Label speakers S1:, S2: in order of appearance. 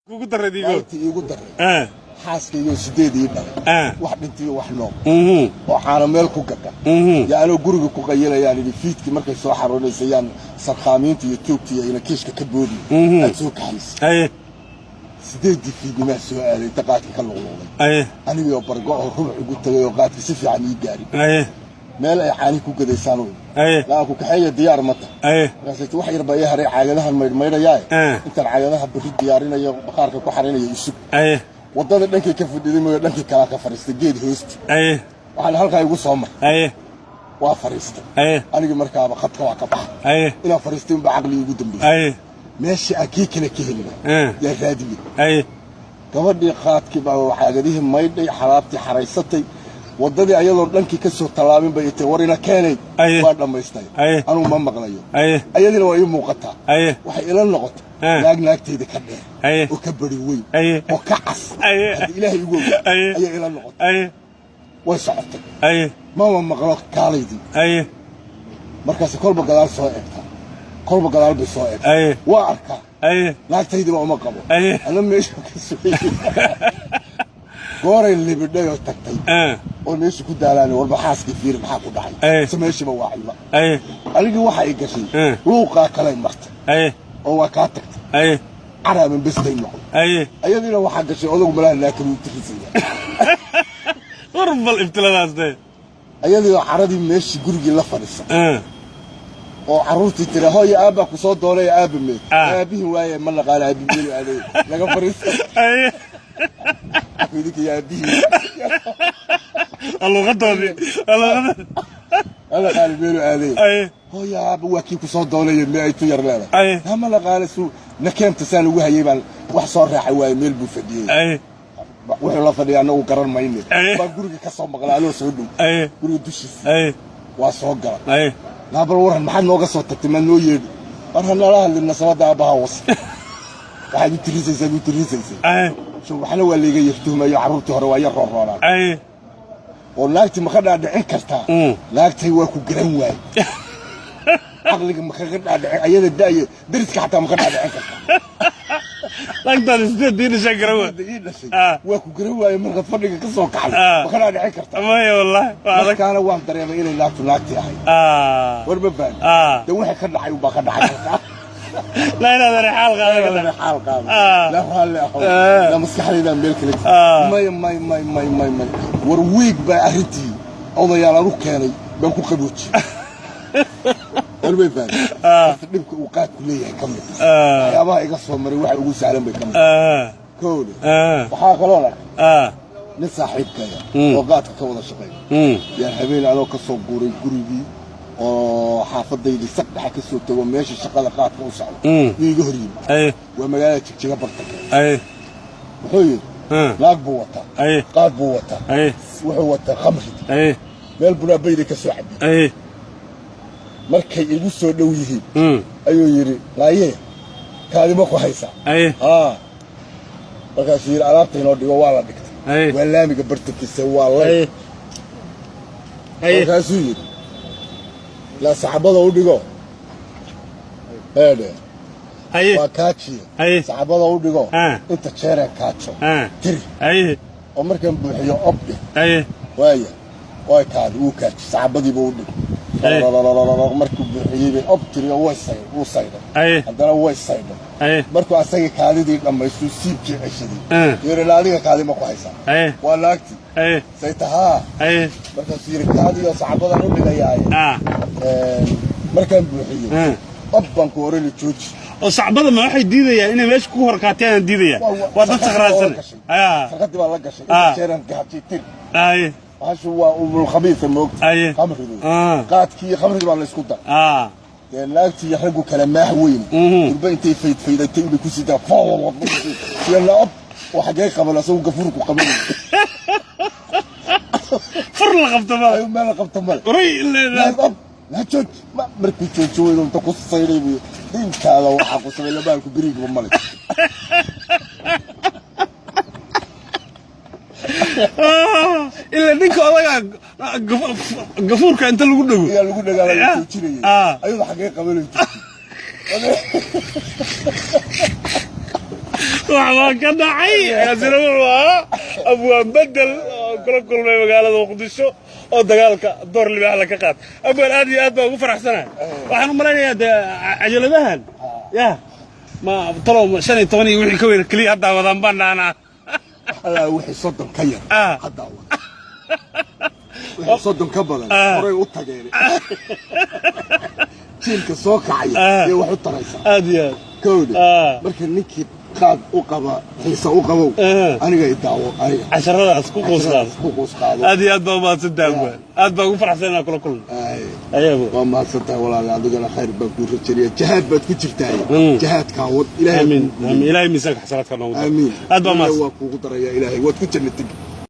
S1: kugu daray diigo
S2: igu daray xaaskayga sideedii dhalay wax dhintii wax nool waxaana meel ku gaga yaano guriga ku qayilayaan in fiidki markay soo xaroonaysan sarqaamiinta iyo toogtiya ina kiishka ka boodi aad soo kaxaysa sideedii fiidnima soo aaday taqaadka ka luqluqday aniga bargo oo ruux ugu tagay oo qaadka si fiican ii gaari meel ay caani ku gadaysaan la ku kaxeeyo diyaar mata raasaytu wax yar baa haray caagadahan maydhmaydhayaa inta caagadaha bari diyaarinayo baqaarka ku xarinayo isug wadada dhankay ka fadhiday mooy dhankii kala ka fariistay geed hoosti waxaan halka igu soo mar waa fariistay aniga markaaba khadka waa ka baxay ina fariistay baa aqli igu dambeeyay meeshii akiikana ka helina yaa raadiyay gabadhii qaadkii baa caagadihi maydhay xalaabtii xaraysatay wadadii ayadoo dhankii ka soo talaabin bay intay warina keenay waa dhamaystay anu ma maqlayo ayadina waa ii muuqataa waxay ila noqotay naagteeda ka dheer oo ka bari weyn oo ka cas ilaahay ugu ayay ila noqotay way socotay ma maqlo kaalaydii markaas kolba gadaal soo eegta kolba gadaal bay soo eegtay waa arkaa naagteedii ma qabo ana meesha ka soo gooray libidhay oo tagtay oo meesha ku daalaan warba xaaskii fiir maxaa ku dhacay sameeshiba waa cilma anigii waxa ay gashay luuqa kale martay oo waa ka tagtay caraaban bistay noqon ayadina waxa gashay odag malaha laakiin uu tirisiya
S1: warbal ibtiladaasday
S2: ayadii caradii meeshii gurigii la fadhiisay oo caruurtii tira hooyo aaba ku soo doonay aaba meed aabihi waaye ma la qaal aabihi aday laga fariistay أقولك يا أبي
S1: الله غضبني الله غضبني
S2: أنا قال بينو عليه هو يا أبو وكيف صوت دولة ما يطير لنا هم لا قال سو نكيم تسال وهي يبان وحصار راح واي ميل بفديه وحلا فدي أنا وقرر ما يني بقولك كسر مقلالو سودو قولك دوشي واسوق قرر لا بروح محل نوقع صوت تتمنى يد أنا لا الناس هذا أبها وصل واحد يتريسي شو حنا اللي يفتهم يا عروتي هروايه روران ولاكتي ما خدها دحين كرتا لاكتي واكو غران واي عقلك ما خدها دحين ايده دايه درسك حتى ما خدها دحين كرتا
S1: لاكتي دين شقروا
S2: واكو غران واي من فدغ كسو كحل ما خدها دحين كرتا
S1: ما والله
S2: هذاك انا وان دريمه اني لاكتي هي وربا فان ده وحي كدحاي وبا كدحاي
S1: لا لا لا حال قاضي
S2: لا حال قاضي لا حال لا مسكحني ذا ملك لك ما ورويق باهتي odayaal aanu keenay baan ku qabooji walba faan dibka uu qaad ku leeyahay kamid waxyaabaha iga soo maray waxa ugu saaran bay kamid koodi waxa kaloo la nin saaxiibkaya oo qaadka ka wada shaqeeyo yaa habeen anoo ka soo guuray gurigii oo xaafadayda saq dhaxa ka soo tago meesha shaqada qaadka u socdo iiga hor yimid waa magaalada Jigjiga bartanka wuxuu yiri laag buu wataa qaad buu wataa wuxuu wataa khamri meel buna bayda ka soo cabay markay igu soo dhow yihiin ayuu yiri laaye kaadi ma ku haysaa markaas yiri alaabta inoo dhigo waa la dhigtay waa laamiga bartankiisa waa lay markaas yiri لا صعبة وديجو هذا وكاتشي صعبة وديجو أنت تشارك كاتشو تري أمريكان بحيو أبدي واي كاد وكاتش صعبة دي بودي لا لا لا لا مركب بحيو أبتري هو صيد عندنا هو صيد مركب أسيء كادي دي لما يسوي سيبكي عشدي يقول لا ليه كادي ما كويسة ولاكتي سيتها مركب سير كادي صعبة وديجو ياي markaan buuxiyo abban ku oran jooji
S1: oo sacbada ma waxay diidayaan inay meesha ku horqaateen diidayaan waa dad sakraasan
S2: farqad baa la gashay jeeran gaabtitin ashu waa ul khabiis moog khamridu qaadkii khamridu baa la isku dar laagti yaxagu kala maax weyn urba intay faydatay inay ku sida faawo yalla ab waxa jay qabala soo gafurku qabala fur la qabto ma la qabto mal لا تشوت مركي تشوي لو تقص صيري بي انت لو حقو سبي لبالك بريق بملك الا ديك والله غفورك انت لو دغو يا لو دغا لا تشيري ايوه حقيقه قبل
S1: وحما كان حي يا زلمة أبوان بدل كل ما مقالة وقدشو أو دقالك الدور اللي بيحلك قات أبوان هذه أدبا وفرح سنة وحنا مراني عجلة ذهن يا ما طلعوا شاني توني وحي كوير كلي هدا وضنبنا أنا
S2: لا وحي صدم كير هدا وحي صدم كبدا هوري وطاقيري تيمك سوكعي يا وحي طريسا
S1: هادي
S2: كودي marka ninkii qaad u qaba xiisa u qabo aniga idaawo aniga
S1: casharadaas ku qoosqaado aad iyo aad baa maadsantahay aad baa ugu faraxsanahay kula kulma ayaabo
S2: waa maadsantahay walaal adigana khayr baa ku rajariya jahaad baad ku jirtaa jahaadka wad ilaahay
S1: amiin ilaahay miisaanka xasanaadka noogu
S2: amiin
S1: aad baa maadsan
S2: waa kuugu daraya ilaahay waad ku jannatay